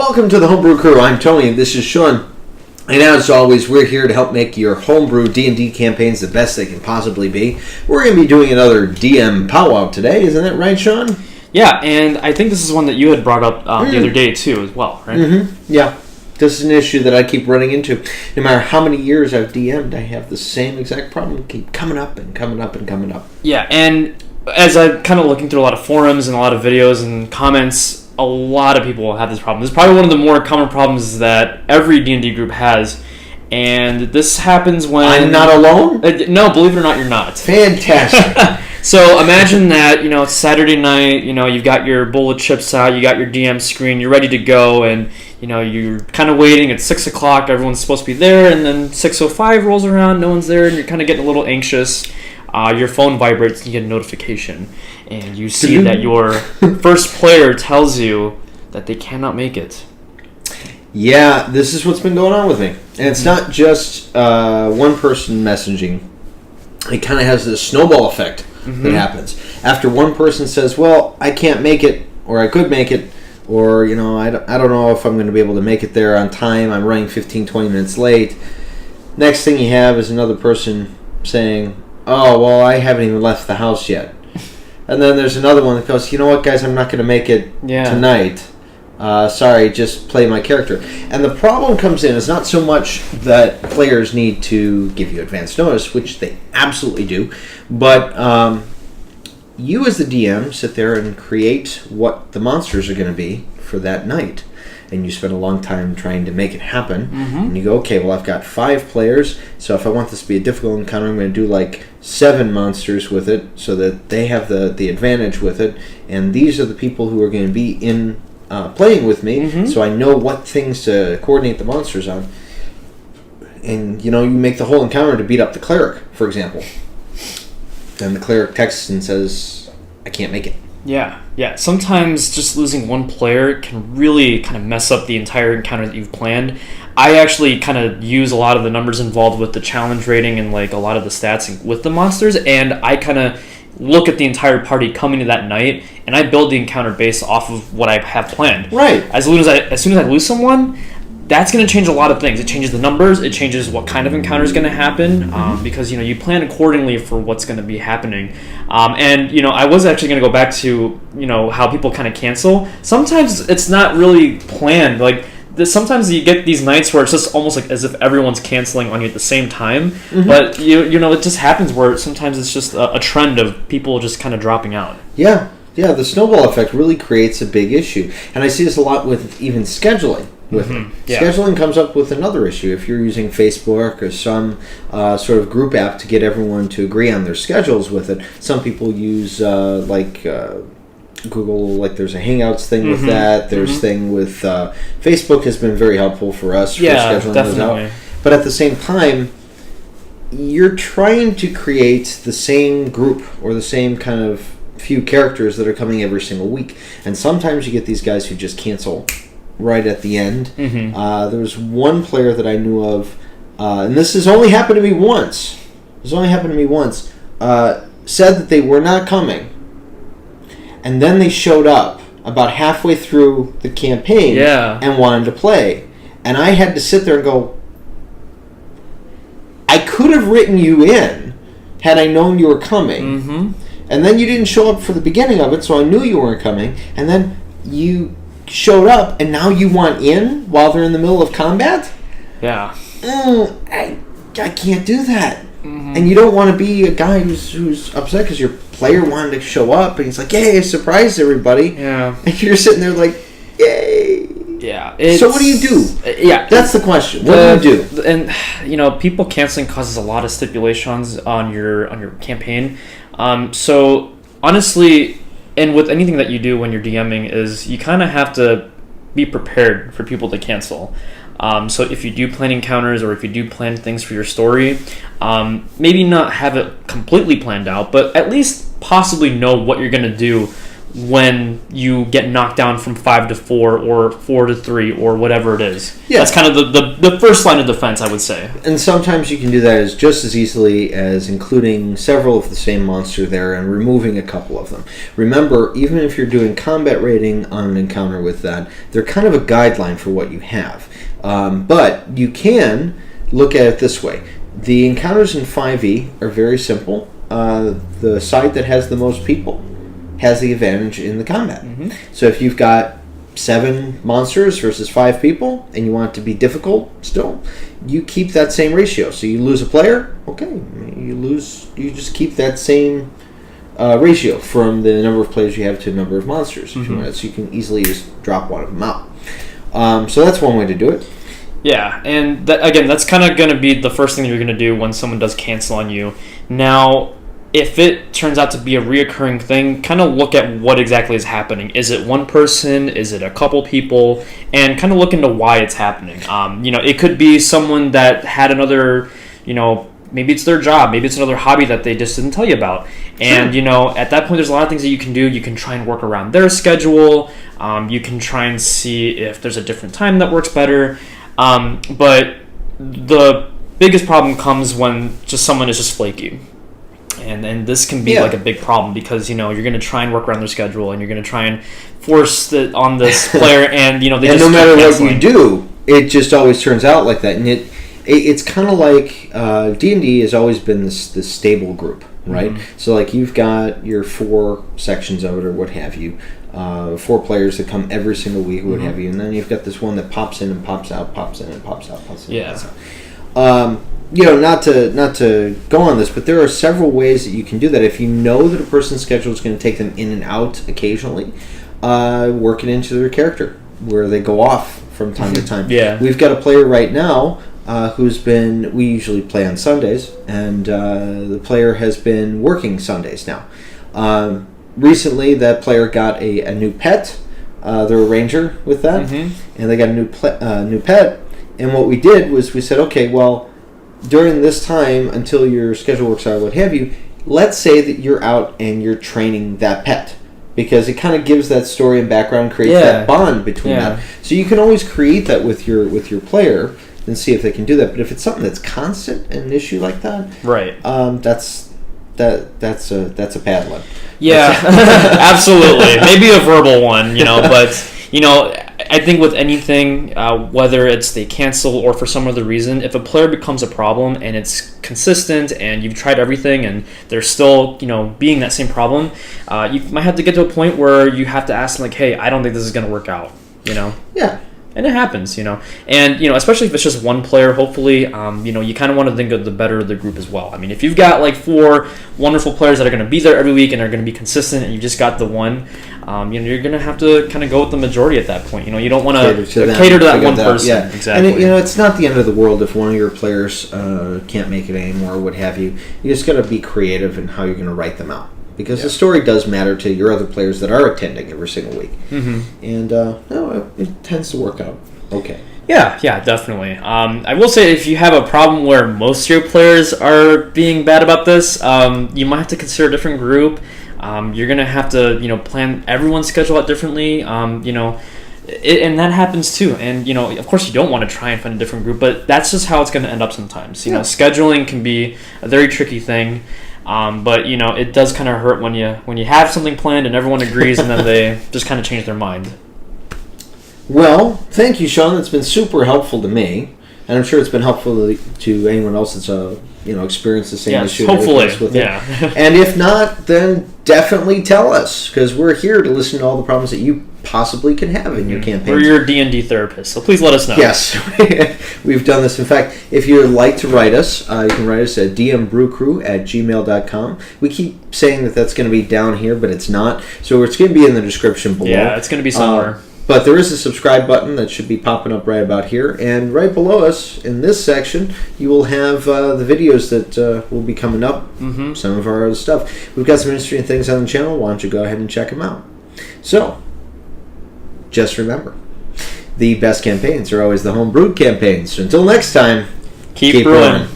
Welcome to the Homebrew Crew. I'm Tony, and this is Sean. And as always, we're here to help make your homebrew D&D campaigns the best they can possibly be. We're going to be doing another DM Pow-Wow today, isn't that right, Sean? Yeah, and I think this is one that you had brought up the other day too, as well, right? Mm-hmm. Yeah. This is an issue that I keep running into. No matter how many years I've DM'd, I have the same exact problem. Keep coming up and coming up and coming up. Yeah, and as I'm kind of looking through a lot of forums and a lot of videos and comments, a lot of people have this problem. This is probably one of the more common problems that every D&D group has, and this happens when... I'm not alone? No, believe it or not, you're not. Fantastic. So imagine that, it's Saturday night, you've got your bowl of chips out, you got your DM screen, you're ready to go, and, you're kind of waiting. It's 6 o'clock, everyone's supposed to be there, and then 6:05 rolls around, no one's there, and you're kind of getting a little anxious. Your phone vibrates, and you get a notification, and you see that your first player tells you that they cannot make it. Yeah, this is what's been going on with me. And it's not just one person messaging. It kind of has this snowball effect that happens. After one person says, well, I can't make it, or I could make it, or, I don't know if I'm going to be able to make it there on time. I'm running 15, 20 minutes late. Next thing you have is another person saying, oh, well, I haven't even left the house yet. And then there's another one that goes, you know what, guys, I'm not going to make it tonight. Sorry, just play my character. And the problem comes in is not so much that players need to give you advance notice, which they absolutely do, but you as the DM sit there and create what the monsters are going to be for that night. And you spend a long time trying to make it happen. And you go, okay, well, I've got 5 players, so if I want this to be a difficult encounter, I'm going to do like 7 monsters with it so that they have the advantage with it. And these are the people who are going to be in playing with me, so I know what things to coordinate the monsters on. And, you make the whole encounter to beat up the cleric, for example. Then the cleric texts and says, I can't make it. Yeah. Sometimes just losing one player can really kind of mess up the entire encounter that you've planned. I actually kind of use a lot of the numbers involved with the challenge rating and like a lot of the stats with the monsters, and I kind of look at the entire party coming to that night, and I build the encounter based off of what I have planned. Right. As soon as I lose someone, that's going to change a lot of things. It changes the numbers. It changes what kind of encounter is going to happen, because you plan accordingly for what's going to be happening. And I was actually going to go back to how people kind of cancel. Sometimes it's not really planned. Like sometimes you get these nights where it's just almost like as if everyone's canceling on you at the same time. But it just happens where sometimes it's just a trend of people just kind of dropping out. Yeah, the snowball effect really creates a big issue, and I see this a lot with even scheduling. Scheduling comes up with another issue. If you're using Facebook or some sort of group app to get everyone to agree on their schedules with it, some people use Google, like there's a Hangouts thing with that. There's thing with Facebook has been very helpful for us for scheduling those out. But at the same time, you're trying to create the same group or the same kind of few characters that are coming every single week. And sometimes you get these guys who just cancel right at the end. There was one player that I knew of, and this has only happened to me once. Said that they were not coming, and then they showed up about halfway through the campaign and wanted to play. And I had to sit there and go, I could have written you in had I known you were coming. And then you didn't show up for the beginning of it, so I knew you weren't coming. And then you showed up, and now you want in while they're in the middle of combat? Yeah. I can't do that. And you don't want to be a guy who's upset because your player wanted to show up, and he's like, yay, I surprised everybody. Yeah. And you're sitting there like, yay. Yeah. So what do you do? That's the question. What do you do? And, people canceling causes a lot of stipulations on your campaign. So, honestly, and with anything that you do when you're DMing is you kind of have to be prepared for people to cancel. So if you do plan encounters or if you do plan things for your story, maybe not have it completely planned out, but at least possibly know what you're going to do when you get knocked down from 5 to 4 or 4 to 3 or whatever it is. Yeah. That's kind of the first line of defense, I would say. And sometimes you can do that as just as easily as including several of the same monster there and removing a couple of them. Remember, even if you're doing combat rating on an encounter with that, they're kind of a guideline for what you have. But you can look at it this way. The encounters in 5e are very simple. The side that has the most people has the advantage in the combat. Mm-hmm. So if you've got 7 monsters versus 5 people and you want it to be difficult still, you keep that same ratio. So you lose a player, okay, you just keep that same ratio from the number of players you have to the number of monsters. Mm-hmm. If you want it. So you can easily just drop one of them out. So that's one way to do it. Yeah, and that's kind of going to be the first thing you're going to do when someone does cancel on you. Now, if it turns out to be a reoccurring thing, kind of look at what exactly is happening. Is it one person? Is it a couple people? And kind of look into why it's happening. It could be someone that had another, maybe it's their job, maybe it's another hobby that they just didn't tell you about. And, Sure. At that point, there's a lot of things that you can do. You can try and work around their schedule. You can try and see if there's a different time that works better. But the biggest problem comes when someone is just flaky. And this can be like a big problem because, you're going to try and work around their schedule and you're going to try and force it on this player and, they and just no matter what canceling. you do, it just always turns out like that. And it's kind of like D&D has always been this stable group, right? Mm-hmm. So like you've got your 4 sections of it or what have you, 4 players that come every single week or what Mm-hmm. have you, and then you've got this one that pops in and pops out, pops in and pops out, pops in Yeah. and pops out. Not to go on this, but there are several ways that you can do that. If you know that a person's schedule is going to take them in and out occasionally, work it into their character where they go off from time to time. Yeah. We've got a player right now we usually play on Sundays, and the player has been working Sundays now. Recently, that player got a new pet. They're a ranger with that, and they got a new pet. And what we did was we said, okay, well, during this time until your schedule works out, what have you, let's say that you're out and you're training that pet, because it kind of gives that story and background, creates that bond between that. So you can always create that with your player and see if they can do that. But if it's something that's constant and an issue like that, right? That's a bad one. Yeah, absolutely. Maybe a verbal one, but I think with anything, whether it's they cancel or for some other reason, if a player becomes a problem and it's consistent and you've tried everything and they're still, being that same problem, you might have to get to a point where you have to ask them, like, hey, I don't think this is going to work out, Yeah. And it happens, and, especially if it's just one player, hopefully, you kind of want to think of the better of the group as well. I mean, if you've got like 4 wonderful players that are going to be there every week and are going to be consistent and you just got the one, you're going to have to kind of go with the majority at that point. You don't want to cater to that one person. Yeah. Exactly. And, it's not the end of the world if one of your players can't make it anymore or what have you. You just got to be creative in how you're going to write them out. Because the story does matter to your other players that are attending every single week. Mm-hmm. And it tends to work out okay. Yeah, definitely. I will say if you have a problem where most of your players are being bad about this, you might have to consider a different group. You're going to have to, plan everyone's schedule out differently, and that happens too. And, of course you don't want to try and find a different group, but that's just how it's going to end up sometimes. Scheduling can be a very tricky thing. But it does kind of hurt when you have something planned and everyone agrees and then they just kind of change their mind. Well, thank you, Sean. It's been super helpful to me, and I'm sure it's been helpful to anyone else that's experienced the same issue. Hopefully, with it. And if not, then definitely tell us, because we're here to listen to all the problems that you possibly can have in your campaign. We're your D&D therapist, so please let us know. Yes, we've done this. In fact, if you would like to write us, you can write us at DMBrewCrew@gmail.com. We keep saying that's going to be down here, but it's not. So it's going to be in the description below. Yeah, it's going to be somewhere. But there is a subscribe button that should be popping up right about here. And right below us, in this section, you will have the videos that will be coming up. Mm-hmm. Some of our other stuff. We've got some interesting things on the channel. Why don't you go ahead and check them out. So, just remember, the best campaigns are always the home brewed campaigns. So until next time, keep brewing.